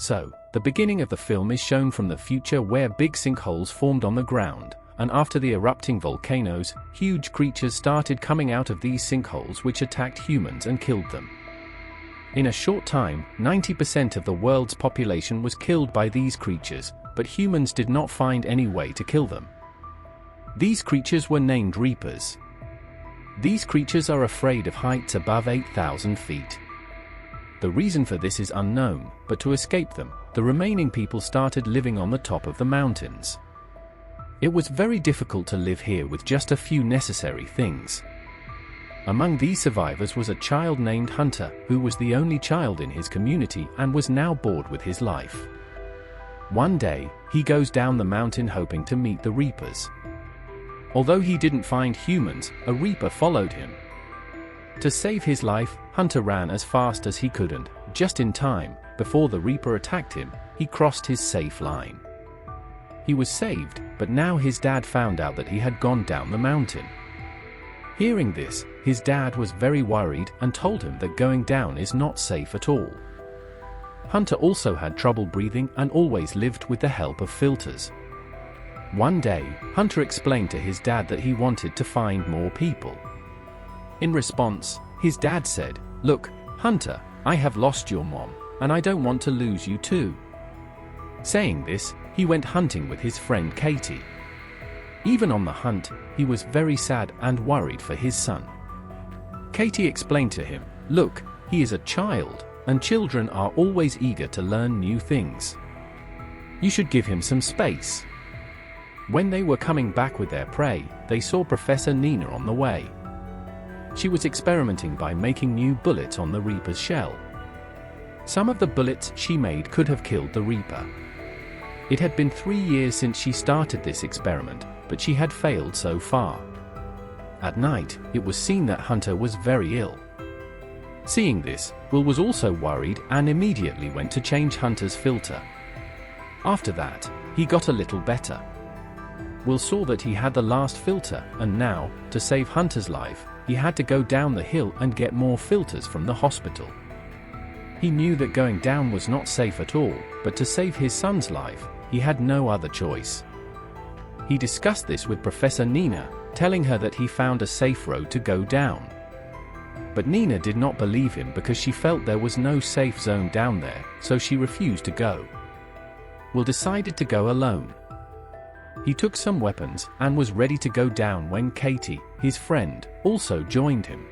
So, the beginning of the film is shown from the future where big sinkholes formed on the ground, and after the erupting volcanoes, huge creatures started coming out of these sinkholes which attacked humans and killed them. In a short time, 90% of the world's population was killed by these creatures, but humans did not find any way to kill them. These creatures were named Reapers. These creatures are afraid of heights above 8,000 feet. The reason for this is unknown, but to escape them, the remaining people started living on the top of the mountains. It was very difficult to live here with just a few necessary things. Among these survivors was a child named Hunter, who was the only child in his community and was now bored with his life. One day, he goes down the mountain hoping to meet the Reapers. Although he didn't find humans, a Reaper followed him. To save his life, Hunter ran as fast as he could and, just in time, before the Reaper attacked him, he crossed his safe line. He was saved, but now his dad found out that he had gone down the mountain. Hearing this, his dad was very worried and told him that going down is not safe at all. Hunter also had trouble breathing and always lived with the help of filters. One day, Hunter explained to his dad that he wanted to find more people. In response, his dad said, "Look, Hunter, I have lost your mom, and I don't want to lose you too." Saying this, he went hunting with his friend Katie. Even on the hunt, he was very sad and worried for his son. Katie explained to him, "Look, he is a child, and children are always eager to learn new things. You should give him some space." When they were coming back with their prey, they saw Professor Nina on the way. She was experimenting by making new bullets on the Reaper's shell. Some of the bullets she made could have killed the Reaper. It had been 3 years since she started this experiment, but she had failed so far. At night, it was seen that Hunter was very ill. Seeing this, Will was also worried and immediately went to change Hunter's filter. After that, he got a little better. Will saw that he had the last filter, and now, to save Hunter's life, he had to go down the hill and get more filters from the hospital. He knew that going down was not safe at all, but to save his son's life, he had no other choice. He discussed this with Professor Nina, telling her that he found a safe road to go down. But Nina did not believe him because she felt there was no safe zone down there, so she refused to go. Will decided to go alone. He took some weapons and was ready to go down when Katie, his friend, also joined him.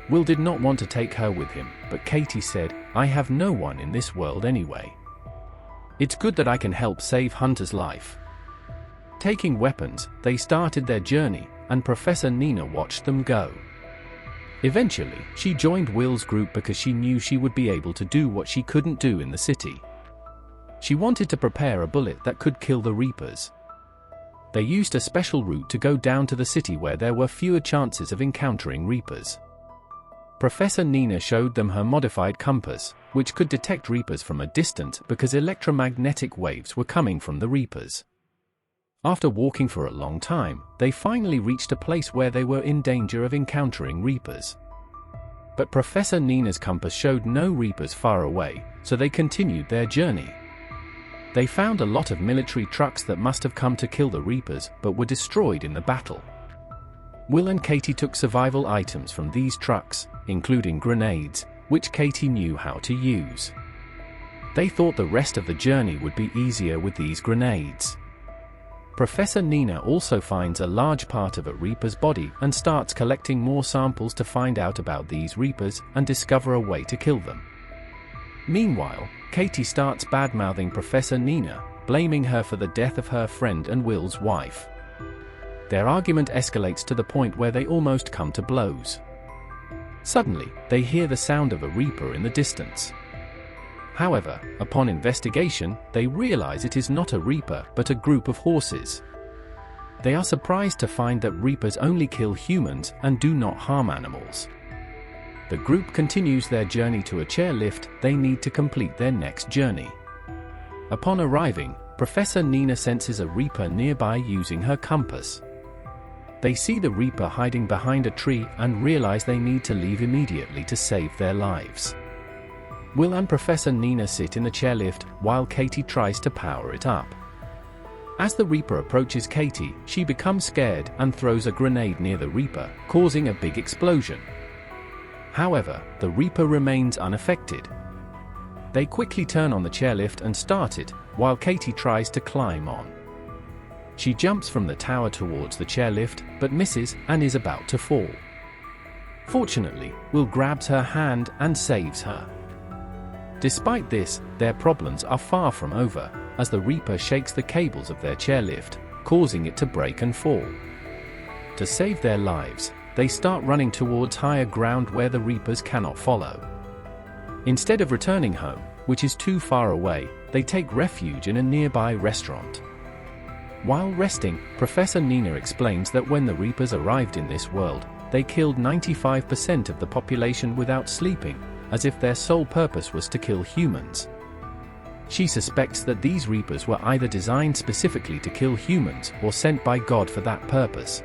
Will did not want to take her with him, but Katie said, "I have no one in this world anyway. It's good that I can help save Hunter's life." Taking weapons, they started their journey, and Professor Nina watched them go. Eventually, she joined Will's group because she knew she would be able to do what she couldn't do in the city. She wanted to prepare a bullet that could kill the Reapers. They used a special route to go down to the city where there were fewer chances of encountering Reapers. Professor Nina showed them her modified compass, which could detect Reapers from a distance because electromagnetic waves were coming from the Reapers. After walking for a long time, they finally reached a place where they were in danger of encountering Reapers. But Professor Nina's compass showed no Reapers far away, so they continued their journey. They found a lot of military trucks that must have come to kill the Reapers but were destroyed in the battle. Will and Katie took survival items from these trucks, including grenades, which Katie knew how to use. They thought the rest of the journey would be easier with these grenades. Professor Nina also finds a large part of a Reaper's body and starts collecting more samples to find out about these Reapers and discover a way to kill them. Meanwhile, Katie starts bad-mouthing Professor Nina, blaming her for the death of her friend and Will's wife. Their argument escalates to the point where they almost come to blows. Suddenly, they hear the sound of a Reaper in the distance. However, upon investigation, they realize it is not a Reaper but a group of horses. They are surprised to find that Reapers only kill humans and do not harm animals. The group continues their journey to a chairlift they need to complete their next journey. Upon arriving, Professor Nina senses a Reaper nearby using her compass. They see the Reaper hiding behind a tree and realize they need to leave immediately to save their lives. Will and Professor Nina sit in the chairlift while Katie tries to power it up. As the Reaper approaches Katie, she becomes scared and throws a grenade near the Reaper, causing a big explosion. However, the Reaper remains unaffected. They quickly turn on the chairlift and start it, while Katie tries to climb on. She jumps from the tower towards the chairlift, but misses and is about to fall. Fortunately, Will grabs her hand and saves her. Despite this, their problems are far from over, as the Reaper shakes the cables of their chairlift, causing it to break and fall. To save their lives, they start running towards higher ground where the Reapers cannot follow. Instead of returning home, which is too far away, they take refuge in a nearby restaurant. While resting, Professor Nina explains that when the Reapers arrived in this world, they killed 95% of the population without sleeping, as if their sole purpose was to kill humans. She suspects that these Reapers were either designed specifically to kill humans or sent by God for that purpose.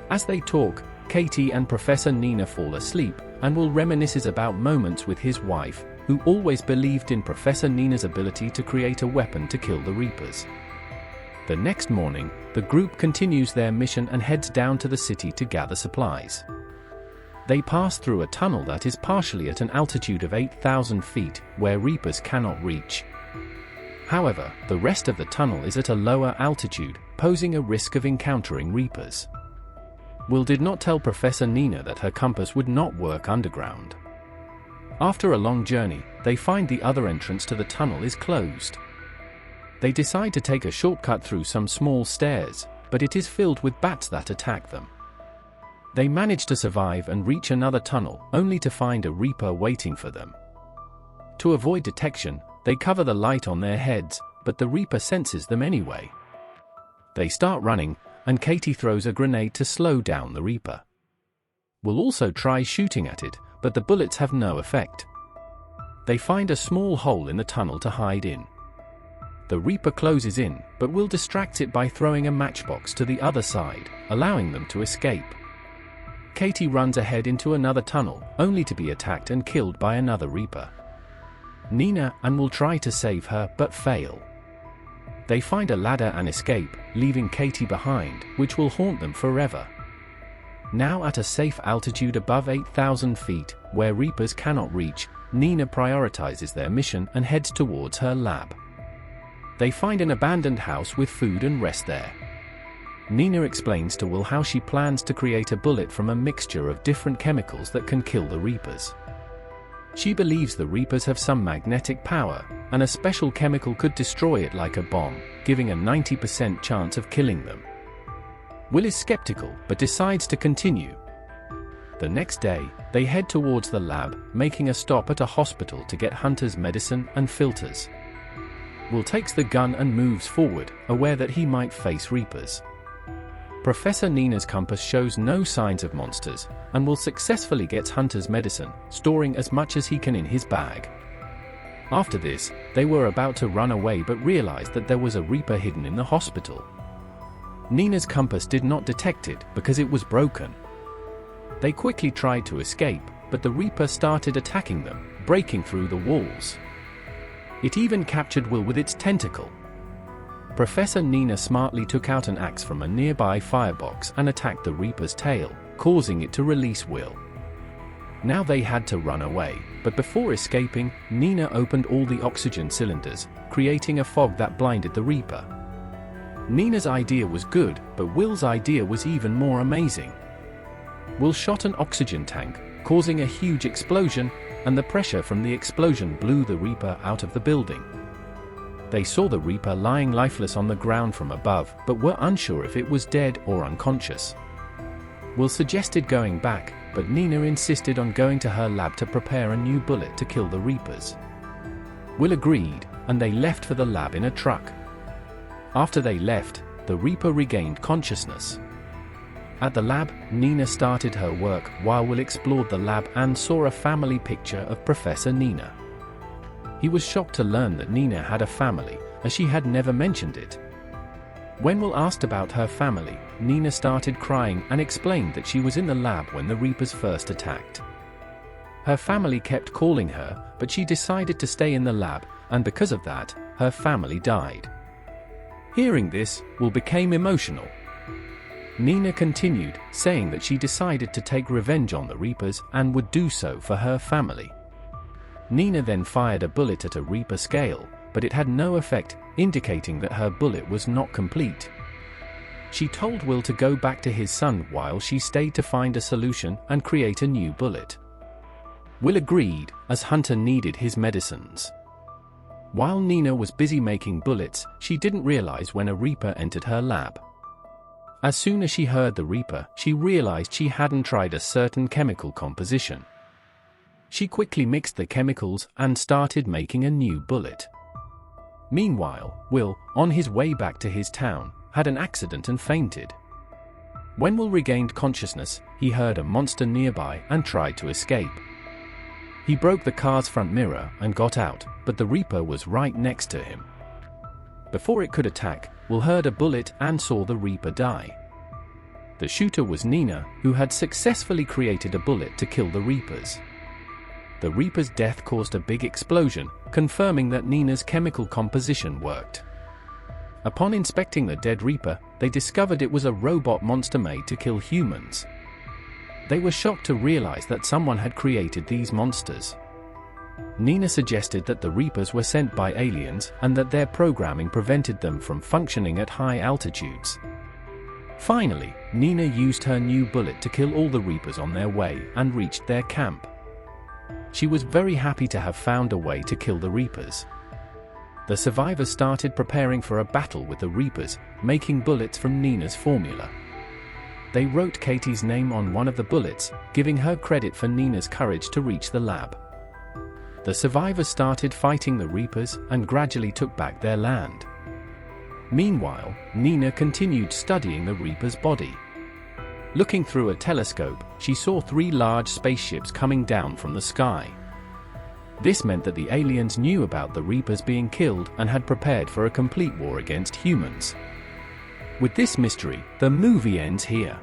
As they talk, Katie and Professor Nina fall asleep, and Will reminisces about moments with his wife, who always believed in Professor Nina's ability to create a weapon to kill the Reapers. The next morning, the group continues their mission and heads down to the city to gather supplies. They pass through a tunnel that is partially at an altitude of 8,000 feet, where Reapers cannot reach. However, the rest of the tunnel is at a lower altitude, posing a risk of encountering Reapers. Will did not tell Professor Nina that her compass would not work underground. After a long journey, they find the other entrance to the tunnel is closed. They decide to take a shortcut through some small stairs, but it is filled with bats that attack them. They manage to survive and reach another tunnel, only to find a Reaper waiting for them. To avoid detection, they cover the light on their heads, but the Reaper senses them anyway. They start running, and Katie throws a grenade to slow down the Reaper. Will also try shooting at it, but the bullets have no effect. They find a small hole in the tunnel to hide in. The Reaper closes in, but Will distracts it by throwing a matchbox to the other side, allowing them to escape. Katie runs ahead into another tunnel, only to be attacked and killed by another Reaper. Nina and Will try to save her, but fail. They find a ladder and escape, leaving Katie behind, which will haunt them forever. Now at a safe altitude above 8,000 feet, where Reapers cannot reach, Nina prioritizes their mission and heads towards her lab. They find an abandoned house with food and rest there. Nina explains to Will how she plans to create a bullet from a mixture of different chemicals that can kill the Reapers. She believes the Reapers have some magnetic power, and a special chemical could destroy it like a bomb, giving a 90% chance of killing them. Will is skeptical, but decides to continue. The next day, they head towards the lab, making a stop at a hospital to get Hunter's medicine and filters. Will takes the gun and moves forward, aware that he might face Reapers. Professor Nina's compass shows no signs of monsters, and Will successfully gets Hunter's medicine, storing as much as he can in his bag. After this, they were about to run away but realized that there was a Reaper hidden in the hospital. Nina's compass did not detect it because it was broken. They quickly tried to escape, but the Reaper started attacking them, breaking through the walls. It even captured Will with its tentacle. Professor Nina smartly took out an axe from a nearby firebox and attacked the Reaper's tail, causing it to release Will. Now they had to run away, but before escaping, Nina opened all the oxygen cylinders, creating a fog that blinded the Reaper. Nina's idea was good, but Will's idea was even more amazing. Will shot an oxygen tank, causing a huge explosion, and the pressure from the explosion blew the Reaper out of the building. They saw the Reaper lying lifeless on the ground from above, but were unsure if it was dead or unconscious. Will suggested going back, but Nina insisted on going to her lab to prepare a new bullet to kill the Reapers. Will agreed, and they left for the lab in a truck. After they left, the Reaper regained consciousness. At the lab, Nina started her work while Will explored the lab and saw a family picture of Professor Nina. He was shocked to learn that Nina had a family, as she had never mentioned it. When Will asked about her family, Nina started crying and explained that she was in the lab when the Reapers first attacked. Her family kept calling her, but she decided to stay in the lab, and because of that, her family died. Hearing this, Will became emotional. Nina continued, saying that she decided to take revenge on the Reapers and would do so for her family. Nina then fired a bullet at a Reaper scale, but it had no effect, indicating that her bullet was not complete. She told Will to go back to his son while she stayed to find a solution and create a new bullet. Will agreed, as Hunter needed his medicines. While Nina was busy making bullets, she didn't realize when a Reaper entered her lab. As soon as she heard the Reaper, she realized she hadn't tried a certain chemical composition. She quickly mixed the chemicals and started making a new bullet. Meanwhile, Will, on his way back to his town, had an accident and fainted. When Will regained consciousness, he heard a monster nearby and tried to escape. He broke the car's front mirror and got out, but the Reaper was right next to him. Before it could attack, Will heard a bullet and saw the Reaper die. The shooter was Nina, who had successfully created a bullet to kill the Reapers. The Reaper's death caused a big explosion, confirming that Nina's chemical composition worked. Upon inspecting the dead Reaper, they discovered it was a robot monster made to kill humans. They were shocked to realize that someone had created these monsters. Nina suggested that the Reapers were sent by aliens and that their programming prevented them from functioning at high altitudes. Finally, Nina used her new bullet to kill all the Reapers on their way and reached their camp. She was very happy to have found a way to kill the Reapers. The survivors started preparing for a battle with the Reapers, making bullets from Nina's formula. They wrote Katie's name on one of the bullets, giving her credit for Nina's courage to reach the lab. The survivors started fighting the Reapers and gradually took back their land. Meanwhile, Nina continued studying the Reaper's body. Looking through a telescope, she saw 3 large spaceships coming down from the sky. This meant that the aliens knew about the Reapers being killed and had prepared for a complete war against humans. With this mystery, the movie ends here.